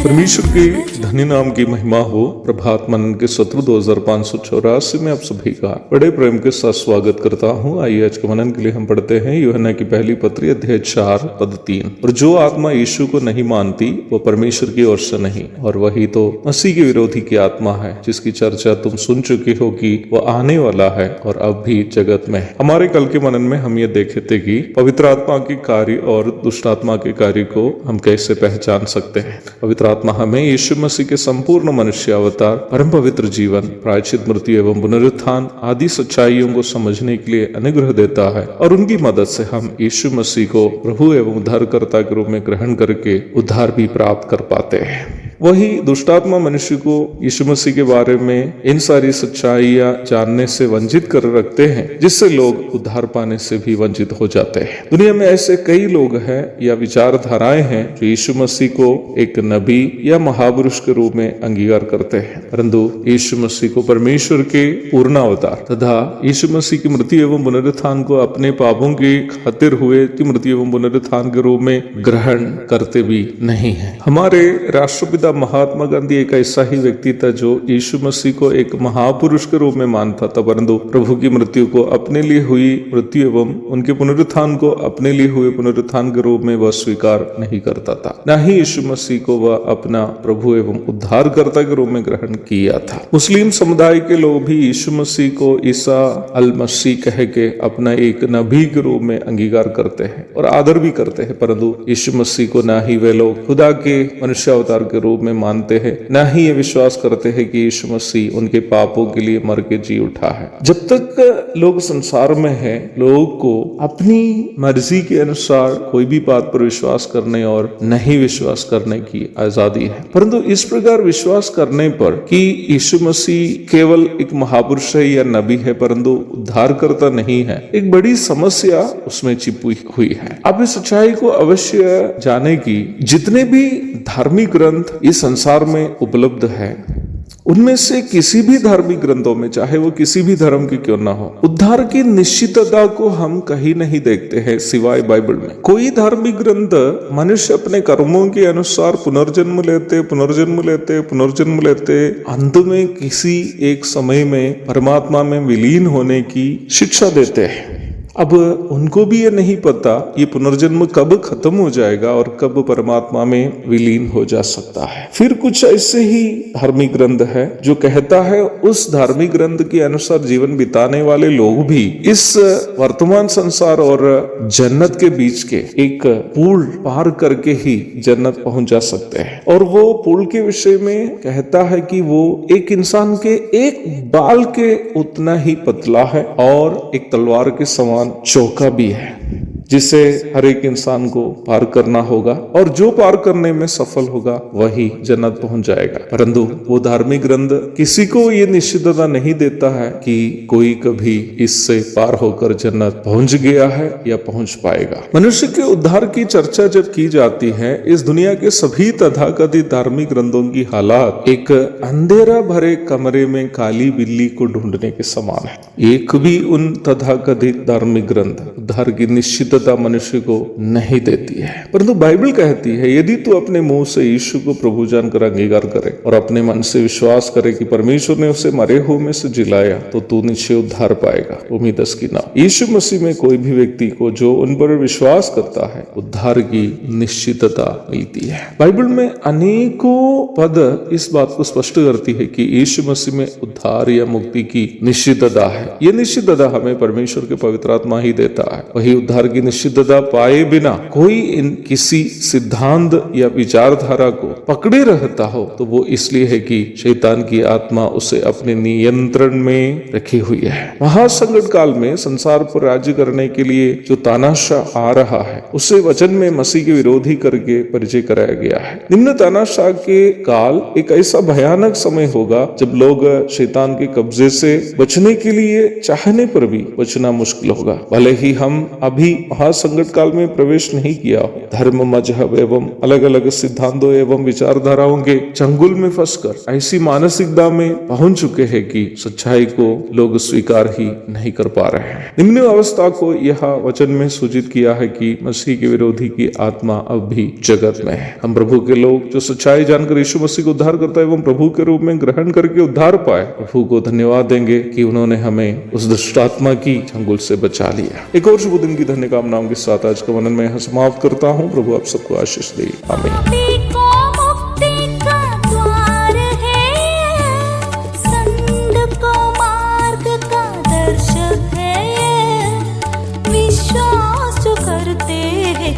परमेश्वर के धन्य नाम की महिमा हो। प्रभात मनन के सत्र 2584 में आप सभी का बड़े प्रेम के साथ स्वागत करता हूँ। आइए आज के मनन के लिए हम पढ़ते हैं यूहन्ना की पहली पत्री अध्याय 4 पद 3। और जो आत्मा यीशु को नहीं मानती वो परमेश्वर की ओर से नहीं, और वही तो मसीह के विरोधी की आत्मा है, जिसकी चर्चा तुम सुन चुके हो कि वो आने वाला है और अब भी जगत में है। हमारे कल के मनन में हम ये देखे थे कि पवित्र आत्मा के कार्य और दुष्ट आत्मा के कार्य को हम कैसे पहचान सकते हैं। पवित्र आत्मा हमें यीशु मसीह के संपूर्ण मनुष्य अवतार, परम पवित्र जीवन, प्रायश्चित मृत्यु एवं पुनरुत्थान आदि सच्चाइयों को समझने के लिए अनुग्रह देता है, और उनकी मदद से हम यीशु मसीह को प्रभु एवं उद्धारकर्ता के रूप में ग्रहण करके उद्धार भी प्राप्त कर पाते हैं। वही दुष्टात्मा मनुष्य को यीशु मसीह के बारे में इन सारी सच्चाइयां जानने से वंचित कर रखते हैं, जिससे लोग उद्धार पाने से भी वंचित हो जाते हैं। दुनिया में ऐसे कई लोग हैं या विचारधाराएं हैं जो यीशु मसीह को एक नबी या महापुरुष के रूप में अंगीकार करते हैं, परंतु यीशु मसीह को परमेश्वर के पूर्ण अवतार तथा यीशु मसीह की मृत्यु एवं पुनरुत्थान को अपने पापों की खातिर हुए मृत्यु एवं पुनरुत्थान के रूप में ग्रहण करते भी नहीं है। हमारे राष्ट्रपिता महात्मा गांधी एक ऐसा ही व्यक्ति था जो यीशु मसीह को एक महापुरुष के रूप में मानता था, परंतु प्रभु की मृत्यु को अपने लिए हुई मृत्यु एवं उनके पुनरुत्थान को अपने लिए हुए पुनरुत्थान के रूप में वह स्वीकार नहीं करता था। न ही यीशु मसीह को वह अपना प्रभु एवं उद्धारकर्ता के रूप में ग्रहण किया था। मुस्लिम समुदाय के लोग भी यीशु मसीह को ईसा अल मसीह कह के अपना एक नबी के रूप में अंगीकार करते हैं और आदर भी करते हैं, परंतु यीशु मसीह को न ही वे लोग खुदा के मनुष्य अवतार के रूप में मानते हैं, न ही ये विश्वास करते हैं कि यीशु मसीह उनके पापों के लिए मर के जी उठा है। जब तक लोग संसार में हैं, लोगों को अपनी मर्जी के अनुसार कोई भी बात पर विश्वास करने और नहीं विश्वास करने की आजादी है, परंतु इस प्रकार विश्वास करने पर कि यीशु मसीह केवल एक महापुरुष है या नबी है परंतु उद्धारकर्ता नहीं है, एक बड़ी समस्या उसमें छिपी हुई है। आप इस सच्चाई को अवश्य जाने की जितने भी धार्मिक ग्रंथ इस संसार में उपलब्ध है, उनमें से किसी भी धार्मिक ग्रंथों में, चाहे वो किसी भी धर्म की क्यों ना हो, उद्धार की निश्चितता को हम कहीं नहीं देखते हैं सिवाय बाइबल में। कोई धार्मिक ग्रंथ मनुष्य अपने कर्मों के अनुसार पुनर्जन्म लेते अंत में किसी एक समय में परमात्मा में विलीन होने की शिक्षा देते हैं। अब उनको भी ये नहीं पता ये पुनर्जन्म कब खत्म हो जाएगा और कब परमात्मा में विलीन हो जा सकता है। फिर कुछ ऐसे ही धार्मिक ग्रंथ है जो कहता है उस धार्मिक ग्रंथ के अनुसार जीवन बिताने वाले लोग भी इस वर्तमान संसार और जन्नत के बीच के एक पुल पार करके ही जन्नत पहुंच जा सकते हैं। और वो पुल के विषय में कहता है कि वो एक इंसान के एक बाल के उतना ही पतला है और एक तलवार के समान चौका भी है, जिसे हर एक इंसान को पार करना होगा, और जो पार करने में सफल होगा वही जन्नत पहुंच जाएगा। परंतु वो धार्मिक ग्रंथ किसी को ये निश्चितता नहीं देता है कि कोई कभी इससे पार होकर जन्नत पहुंच गया है या पहुंच पाएगा। मनुष्य के उद्धार की चर्चा जब की जाती है, इस दुनिया के सभी तथाकथित धार्मिक ग्रंथों की हालात एक अंधेरा भरे कमरे में काली बिल्ली को ढूंढने के समान है। एक भी उन तथाकथित धार्मिक ग्रंथ उद्धार की निश्चित मनुष्य को नहीं देती है, परंतु बाइबल कहती है यदि तू अपने मुंह से यीशु को प्रभु जानकर अंगीकार करे और अपने मन से विश्वास करे कि परमेश्वर ने उसे मरे हुए में से जिलाया तो तू निश्चय उद्धार पाएगा। रोमी 10 की 9। यीशु मसीह में कोई भी व्यक्ति को जो उन पर विश्वास करता है उद्धार की निश्चितता मिलती है। बाइबल में अनेकों पद इस बात को स्पष्ट करती है कि यीशु मसीह में उद्धार या मुक्ति की निश्चितता है। यह निश्चितता हमें परमेश्वर के पवित्र आत्मा ही देता है। वही उद्धार की निषिद्धता पाए बिना कोई किसी सिद्धांत या विचारधारा को पकड़े रहता हो तो वो इसलिए है कि शैतान की आत्मा उसे अपने नियंत्रण में रखी हुई है। महासंकट काल में संसार पर राज्य करने के लिए जो तानाशाह आ रहा है उसे वचन में मसीह के विरोधी करके परिचय कराया गया है। निम्न तानाशाह के काल एक ऐसा भयानक समय होगा जब लोग शैतान के कब्जे से बचने के लिए चाहने पर भी बचना मुश्किल होगा। भले ही हम अभी महासंकट काल में प्रवेश नहीं किया हो, धर्म मजहब एवं अलग अलग सिद्धांतों एवं विचारधाराओं के चंगुल में फंसकर ऐसी मानसिकता में पहुंच चुके हैं कि सच्चाई को लोग स्वीकार ही नहीं कर पा रहे हैं। निम्न अवस्था को यह वचन में सूचित किया है कि मसीह के विरोधी की आत्मा अब भी जगत में है। हम प्रभु के लोग जो सच्चाई जानकर यीशु मसीह को उद्धार करता है एवं प्रभु के रूप में ग्रहण करके उद्धार पाए, प्रभु को धन्यवाद देंगे कि उन्होंने हमें उस दुष्ट आत्मा की चंगुल से बचा लिया। एक और शुभ दिन की धन्य कामनाओं के साथ आज का वर्णन मैं समाप्त करता हूँ। प्रभु आप सबको आशीष दे। आमीन। करते हैं